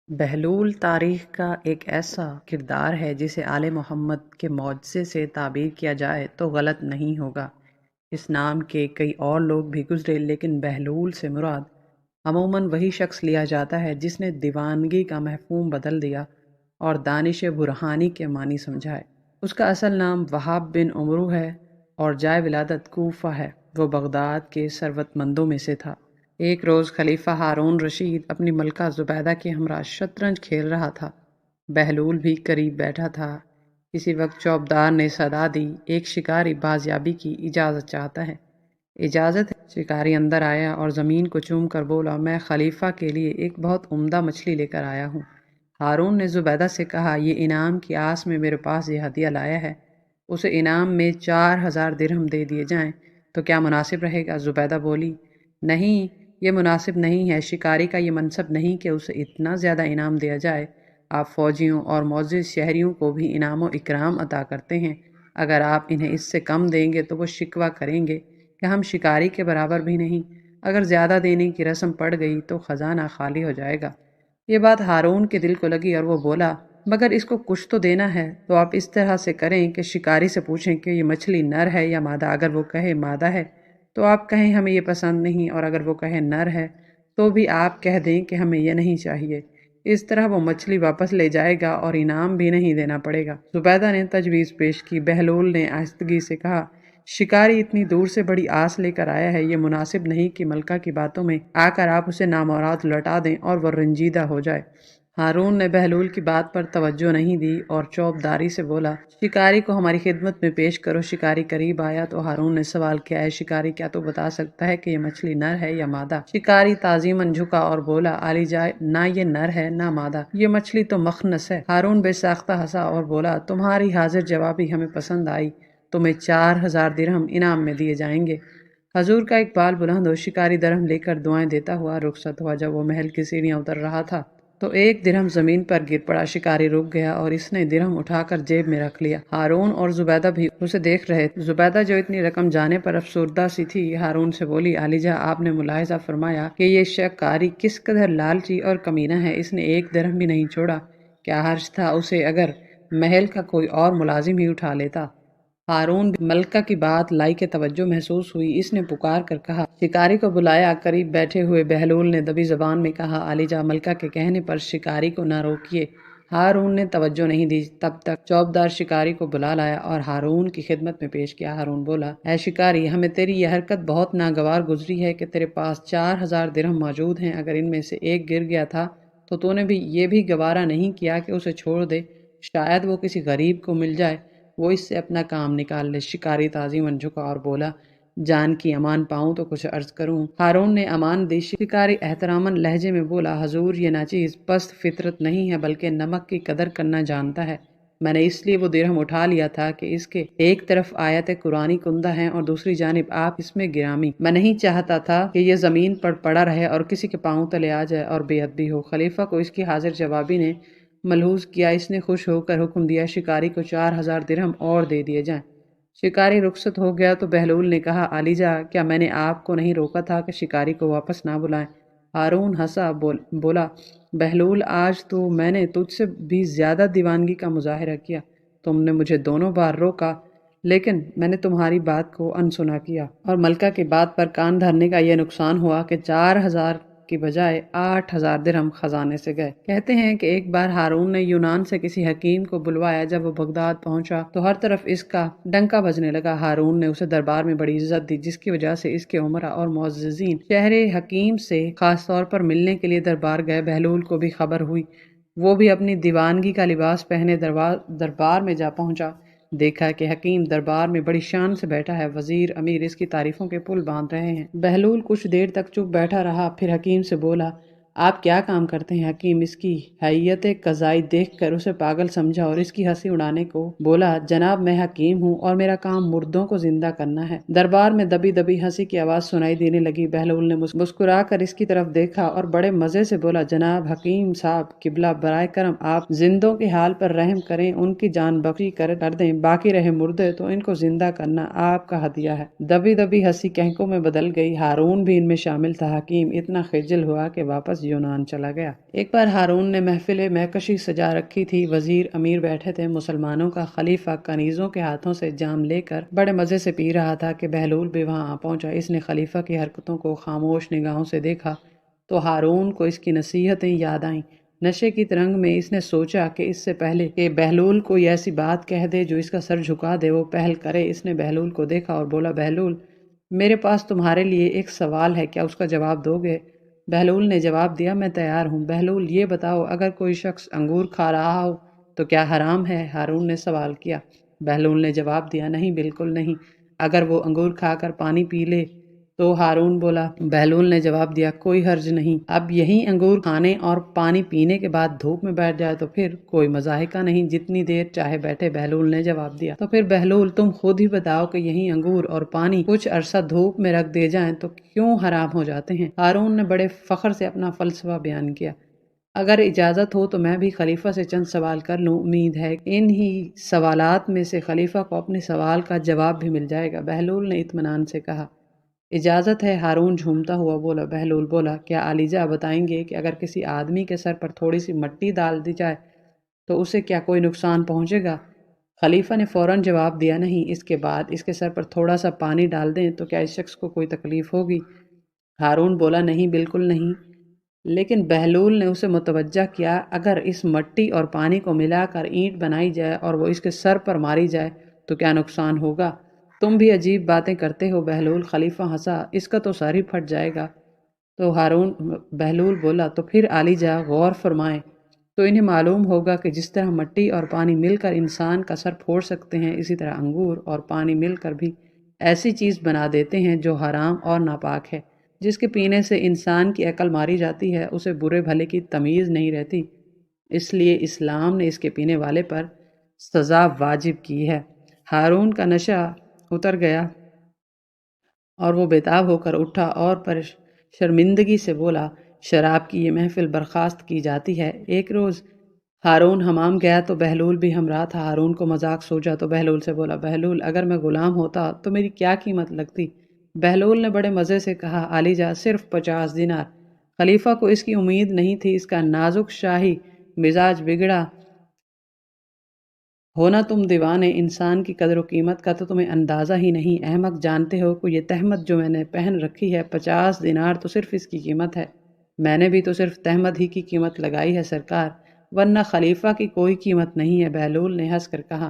بہلول تاریخ کا ایک ایسا کردار ہے جسے آل محمد کے معجزے سے تعبیر کیا جائے تو غلط نہیں ہوگا۔ اس نام کے کئی اور لوگ بھی گزرے، لیکن بہلول سے مراد عموماً وہی شخص لیا جاتا ہے جس نے دیوانگی کا مفہوم بدل دیا اور دانش برہانی کے معنی سمجھائے۔ اس کا اصل نام وہاب بن عمرو ہے اور جائے ولادت کوفہ ہے۔ وہ بغداد کے ثروت مندوں میں سے تھا۔ ایک روز خلیفہ ہارون رشید اپنی ملکہ زبیدہ کے ہمراہ شطرنج کھیل رہا تھا۔ بہلول بھی قریب بیٹھا تھا۔ اسی وقت چوبدار نے صدا دی، ایک شکاری بازیابی کی اجازت چاہتا ہے۔ اجازت ہے؟ شکاری اندر آیا اور زمین کو چوم کر بولا، میں خلیفہ کے لیے ایک بہت عمدہ مچھلی لے کر آیا ہوں۔ ہارون نے زبیدہ سے کہا، یہ انعام کی آس میں میرے پاس یہ ہدیہ لایا ہے، اسے انعام میں 4000 درہم دے دیے جائیں تو کیا مناسب رہے گا؟ زبیدہ بولی، نہیں، یہ مناسب نہیں ہے۔ شکاری کا یہ منصب نہیں کہ اسے اتنا زیادہ انعام دیا جائے۔ آپ فوجیوں اور معزز شہریوں کو بھی انعام و اکرام عطا کرتے ہیں، اگر آپ انہیں اس سے کم دیں گے تو وہ شکوہ کریں گے کہ ہم شکاری کے برابر بھی نہیں۔ اگر زیادہ دینے کی رسم پڑ گئی تو خزانہ خالی ہو جائے گا۔ یہ بات ہارون کے دل کو لگی اور وہ بولا، مگر اس کو کچھ تو دینا ہے، تو آپ اس طرح سے کریں کہ شکاری سے پوچھیں کہ یہ مچھلی نر ہے یا مادہ۔ اگر وہ کہے مادہ ہے تو آپ کہیں ہمیں یہ پسند نہیں، اور اگر وہ کہے نر ہے تو بھی آپ کہہ دیں کہ ہمیں یہ نہیں چاہیے۔ اس طرح وہ مچھلی واپس لے جائے گا اور انعام بھی نہیں دینا پڑے گا۔ زبیدہ نے تجویز پیش کی۔ بہلول نے آہستگی سے کہا، شکاری اتنی دور سے بڑی آس لے کر آیا ہے، یہ مناسب نہیں کہ ملکہ کی باتوں میں آ کر آپ اسے نامراد لوٹا دیں اور وہ رنجیدہ ہو جائے۔ ہارون نے بہلول کی بات پر توجہ نہیں دی اور چوبداری سے بولا، شکاری کو ہماری خدمت میں پیش کرو۔ شکاری قریب آیا تو ہارون نے سوال کیا، اے شکاری، کیا تو بتا سکتا ہے کہ یہ مچھلی نر ہے یا مادہ؟ شکاری تعظیماً جھکا اور بولا، عالی جائے، نہ یہ نر ہے نہ مادہ، یہ مچھلی تو مخنث ہے۔ ہارون بے ساختہ ہنسا اور بولا، تمہاری حاضر جوابی ہمیں پسند آئی، تمہیں 4000 درہم انعام میں دیے جائیں گے۔ حضور کا اقبال بلند ہو۔ شکاری درہم لے کر دعائیں دیتا ہوا رخصت ہوا۔ جب وہ محل کی سیڑھیاں اتر رہا تھا تو ایک درہم زمین پر گر پڑا۔ شکاری رک گیا اور اس نے درہم اٹھا کر جیب میں رکھ لیا۔ ہارون اور زبیدہ بھی اسے دیکھ رہے تھے۔ زبیدہ جو اتنی رقم جانے پر افسردہ سی تھی، ہارون سے بولی، عالیجا، آپ نے ملاحظہ فرمایا کہ یہ شکاری کس قدر لالچی اور کمینہ ہے؟ اس نے ایک درہم بھی نہیں چھوڑا۔ کیا حرج تھا اسے اگر محل کا کوئی اور ملازم ہی اٹھا لیتا؟ ہارون بھی ملکہ کی بات لائق توجہ محسوس ہوئی۔ اس نے پکار کر کہا، شکاری کو بلایا۔ قریب بیٹھے ہوئے بہلول نے دبی زبان میں کہا، عالیجا، ملکہ کے کہنے پر شکاری کو نہ روکیے۔ ہارون نے توجہ نہیں دی۔ تب تک چوبدار شکاری کو بلا لایا اور ہارون کی خدمت میں پیش کیا۔ ہارون بولا، اے شکاری، ہمیں تیری یہ حرکت بہت ناگوار گزری ہے کہ تیرے پاس 4000 درہم موجود ہیں۔ اگر ان میں سے ایک گر گیا تھا تو نے بھی یہ بھی گوارا نہیں کیا کہ اسے چھوڑ دے، شاید وہ کسی غریب کو مل جائے، وہ اس سے اپنا کام نکال لے۔ شکاری تعظیماً جھکا اور بولا، جان کی امان پاؤں تو کچھ عرض کروں۔ ہارون نے امان دی۔ شکاری احتراماً لہجے میں بولا، حضور، یہ ناچیز پست فطرت نہیں ہے بلکہ نمک کی قدر کرنا جانتا ہے۔ میں نے اس لیے وہ درہم اٹھا لیا تھا کہ اس کے ایک طرف آیت قرآنی کندہ ہیں اور دوسری جانب آپ اس میں گرامی۔ میں نہیں چاہتا تھا کہ یہ زمین پر پڑا رہے اور کسی کے پاؤں تلے آ جائے اور بے ادبی ہو۔ خلیفہ کو اس کی حاضر جوابی نے ملحوظ کیا۔ اس نے خوش ہو کر حکم دیا، شکاری کو 4000 درہم اور دے دیے جائیں۔ شکاری رخصت ہو گیا تو بہلول نے کہا، عالیجا، کیا میں نے آپ کو نہیں روکا تھا کہ شکاری کو واپس نہ بلائیں؟ ہارون ہنسا، بولا، بہلول، آج تو میں نے تجھ سے بھی زیادہ دیوانگی کا مظاہرہ کیا۔ تم نے مجھے دونوں بار روکا، لیکن میں نے تمہاری بات کو انسنا کیا، اور ملکہ کی بات پر کان دھرنے کا یہ نقصان ہوا کہ 4000 کی بجائے 8000 درہم خزانے سے گئے۔ کہتے ہیں کہ ایک بار ہارون نے یونان سے کسی حکیم کو بلوایا۔ جب وہ بغداد پہنچا تو ہر طرف اس کا ڈنکا بجنے لگا۔ ہارون نے اسے دربار میں بڑی عزت دی، جس کی وجہ سے اس کے امراء اور معززین شہر حکیم سے خاص طور پر ملنے کے لیے دربار گئے۔ بہلول کو بھی خبر ہوئی۔ وہ بھی اپنی دیوانگی کا لباس پہنے دربار میں جا پہنچا۔ دیکھا کہ حکیم دربار میں بڑی شان سے بیٹھا ہے، وزیر امیر اس کی تعریفوں کے پل باندھ رہے ہیں۔ بہلول کچھ دیر تک چپ بیٹھا رہا، پھر حکیم سے بولا، آپ کیا کام کرتے ہیں؟ حکیم اس کی حیت قضائی دیکھ کر اسے پاگل سمجھا اور اس کی ہنسی اڑانے کو بولا، جناب، میں حکیم ہوں اور میرا کام مردوں کو زندہ کرنا ہے۔ دربار میں دبی دبی ہنسی کی آواز سنائی دینے لگی۔ بہلول نے مسکرا کر اس کی طرف دیکھا اور بڑے مزے سے بولا، جناب حکیم صاحب، قبلہ، برائے کرم آپ زندوں کے حال پر رحم کریں، ان کی جان بخشی کر دیں، باقی رہے مردے تو ان کو زندہ کرنا آپ کا ہدیہ ہے۔ دبی دبی ہنسی کہنکوں میں بدل گئی۔ ہارون بھی ان میں شامل تھا۔ حکیم اتنا خجل ہوا کہ واپس یونان چلا گیا۔ ایک بار ہارون نے محفل مہکشی سجا رکھی تھی، وزیر امیر بیٹھے تھے، مسلمانوں کا خلیفہ کنیزوں کے ہاتھوں سے جام لے کر بڑے مزے سے پی رہا تھا کہ بہلول بھی وہاں آ پہنچا۔ اس نے خلیفہ کی حرکتوں کو خاموش نگاہوں سے دیکھا تو ہارون کو اس کی نصیحتیں یاد آئیں۔ نشے کی ترنگ میں اس نے سوچا کہ اس سے پہلے کہ بہلول کوئی ایسی بات کہہ دے جو اس کا سر جھکا دے، وہ پہل کرے۔ اس نے بہلول کو دیکھا اور بولا، بہلول، میرے پاس تمہارے لیے ایک سوال ہے، کیا اس کا جواب دو گے؟ بہلول نے جواب دیا، میں تیار ہوں۔ بہلول، یہ بتاؤ، اگر کوئی شخص انگور کھا رہا ہو تو کیا حرام ہے؟ ہارون نے سوال کیا۔ بہلول نے جواب دیا، نہیں، بالکل نہیں۔ اگر وہ انگور کھا کر پانی پی لے تو؟ ہارون بولا۔ بہلول نے جواب دیا، کوئی حرج نہیں۔ اب یہی انگور کھانے اور پانی پینے کے بعد دھوپ میں بیٹھ جائے تو پھر کوئی مضاحکہ نہیں، جتنی دیر چاہے بیٹھے۔ بہلول نے جواب دیا، تو پھر بہلول، تم خود ہی بتاؤ کہ یہی انگور اور پانی کچھ عرصہ دھوپ میں رکھ دیے جائیں تو کیوں حرام ہو جاتے ہیں؟ ہارون نے بڑے فخر سے اپنا فلسفہ بیان کیا۔ اگر اجازت ہو تو میں بھی خلیفہ سے چند سوال کر لوں، امید ہے کہ ان ہی سوالات میں سے خلیفہ کو اپنے سوال کا جواب بھی مل جائے گا۔ بہلول نے اطمینان سے کہا، اجازت ہے۔ ہارون جھومتا ہوا بولا۔ بہلول بولا، کیا عالیجا بتائیں گے کہ اگر کسی آدمی کے سر پر تھوڑی سی مٹی ڈال دی جائے تو اسے کیا کوئی نقصان پہنچے گا؟ خلیفہ نے فوراً جواب دیا، نہیں۔ اس کے بعد اس کے سر پر تھوڑا سا پانی ڈال دیں تو کیا اس شخص کو کوئی تکلیف ہوگی؟ ہارون بولا، نہیں، بالکل نہیں۔ لیکن بہلول نے اسے متوجہ کیا، اگر اس مٹی اور پانی کو ملا کر اینٹ بنائی جائے اور وہ اس کے سر پر ماری جائے تو کیا نقصان ہوگا؟ تم بھی عجیب باتیں کرتے ہو بہلول۔ خلیفہ ہنسا، اس کا تو سر ہی پھٹ جائے گا۔ تو بہلول بولا، تو پھر عالیجا غور فرمائیں تو انہیں معلوم ہوگا کہ جس طرح مٹی اور پانی مل کر انسان کا سر پھوڑ سکتے ہیں، اسی طرح انگور اور پانی مل کر بھی ایسی چیز بنا دیتے ہیں جو حرام اور ناپاک ہے۔ جس کے پینے سے انسان کی عقل ماری جاتی ہے، اسے برے بھلے کی تمیز نہیں رہتی، اس لیے اسلام نے اس کے پینے والے پر سزا واجب کی ہے۔ ہارون کا نشہ اتر گیا اور وہ بیتاب ہو کر اٹھا اور پر شرمندگی سے بولا، شراب کی یہ محفل برخاست کی جاتی ہے۔ ایک روز ہارون حمام گیا تو بہلول بھی ہمراہ تھا۔ ہارون کو مذاق سوچا تو بہلول سے بولا، بہلول، اگر میں غلام ہوتا تو میری کیا قیمت لگتی؟ بہلول نے بڑے مزے سے کہا، عالیجا، صرف 50 دینار۔ خلیفہ کو اس کی امید نہیں تھی۔ اس کا نازک شاہی مزاج بگڑا ہونا، تم دیوانے، انسان کی قدر و قیمت کا تو تمہیں اندازہ ہی نہیں، احمق، جانتے ہو کہ یہ تہمت جو میں نے پہن رکھی ہے 50 دینار تو صرف اس کی قیمت ہے۔ میں نے بھی تو صرف تہمت ہی کی قیمت لگائی ہے سرکار، ورنہ خلیفہ کی کوئی قیمت نہیں ہے۔ بہلول نے ہنس کر کہا،